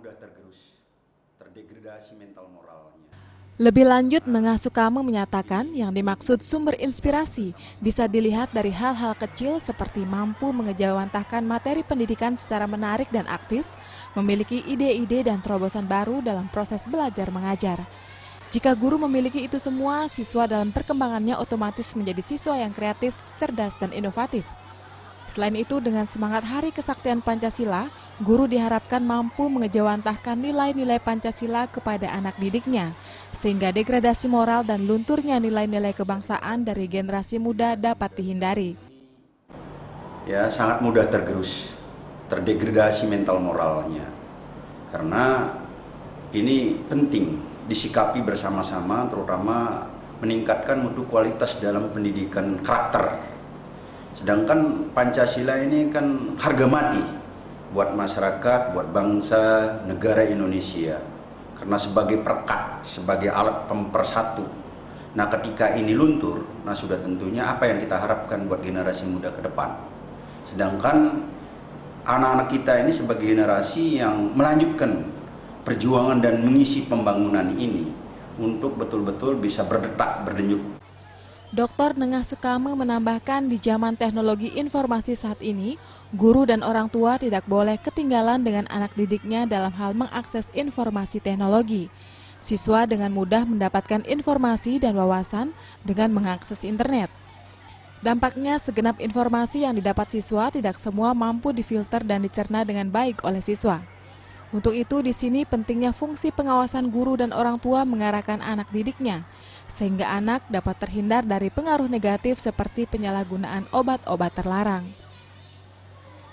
mudah tergerus, terdegradasi mental moralnya. Lebih lanjut, Nengah Sukame menyatakan yang dimaksud sumber inspirasi bisa dilihat dari hal-hal kecil seperti mampu mengejawantahkan materi pendidikan secara menarik dan aktif, memiliki ide-ide dan terobosan baru dalam proses belajar mengajar. Jika guru memiliki itu semua, siswa dalam perkembangannya otomatis menjadi siswa yang kreatif, cerdas, dan inovatif. Selain itu, dengan semangat Hari Kesaktian Pancasila, guru diharapkan mampu mengejawantahkan nilai-nilai Pancasila kepada anak didiknya, sehingga degradasi moral dan lunturnya nilai-nilai kebangsaan dari generasi muda dapat dihindari. Ya, sangat mudah tergerus, terdegradasi mental moralnya. Karena ini penting disikapi bersama-sama, terutama meningkatkan mutu kualitas dalam pendidikan karakter. Sedangkan Pancasila ini kan harga mati buat masyarakat, buat bangsa, negara Indonesia. Karena sebagai perekat, sebagai alat pemersatu. Nah, ketika ini luntur, nah sudah tentunya apa yang kita harapkan buat generasi muda ke depan. Sedangkan anak-anak kita ini sebagai generasi yang melanjutkan perjuangan dan mengisi pembangunan ini untuk betul-betul bisa berdetak, berdenyut. Dr. Nengah Sukame menambahkan di zaman teknologi informasi saat ini, guru dan orang tua tidak boleh ketinggalan dengan anak didiknya dalam hal mengakses informasi teknologi. Siswa dengan mudah mendapatkan informasi dan wawasan dengan mengakses internet. Dampaknya segenap informasi yang didapat siswa tidak semua mampu difilter dan dicerna dengan baik oleh siswa. Untuk itu di sini pentingnya fungsi pengawasan guru dan orang tua mengarahkan anak didiknya, sehingga anak dapat terhindar dari pengaruh negatif seperti penyalahgunaan obat-obat terlarang.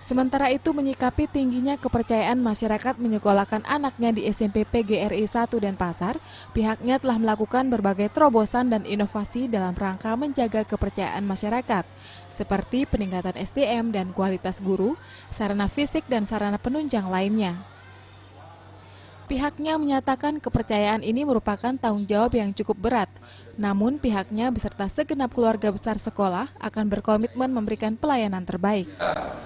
Sementara itu menyikapi tingginya kepercayaan masyarakat menyekolahkan anaknya di SMP PGRI 1 Denpasar, pihaknya telah melakukan berbagai terobosan dan inovasi dalam rangka menjaga kepercayaan masyarakat, seperti peningkatan SDM dan kualitas guru, sarana fisik dan sarana penunjang lainnya. Pihaknya menyatakan kepercayaan ini merupakan tanggung jawab yang cukup berat. Namun pihaknya beserta segenap keluarga besar sekolah akan berkomitmen memberikan pelayanan terbaik.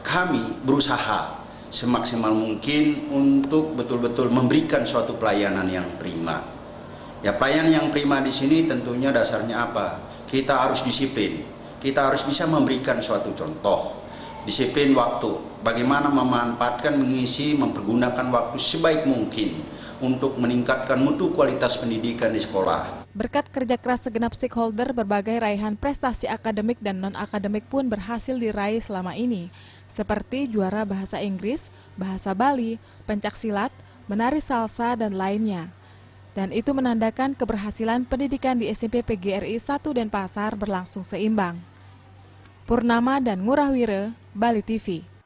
Kami berusaha semaksimal mungkin untuk betul-betul memberikan suatu pelayanan yang prima. Ya, pelayanan yang prima di sini tentunya dasarnya apa? Kita harus disiplin. Kita harus bisa memberikan suatu contoh. Disiplin waktu, bagaimana memanfaatkan, mengisi, mempergunakan waktu sebaik mungkin untuk meningkatkan mutu kualitas pendidikan di sekolah. Berkat kerja keras segenap stakeholder, berbagai raihan prestasi akademik dan non-akademik pun berhasil diraih selama ini, seperti juara bahasa Inggris, bahasa Bali, pencaksilat, menari salsa, dan lainnya. Dan itu menandakan keberhasilan pendidikan di SMP PGRI 1 Denpasar berlangsung seimbang. Purnama dan Ngurahwire, Bali TV.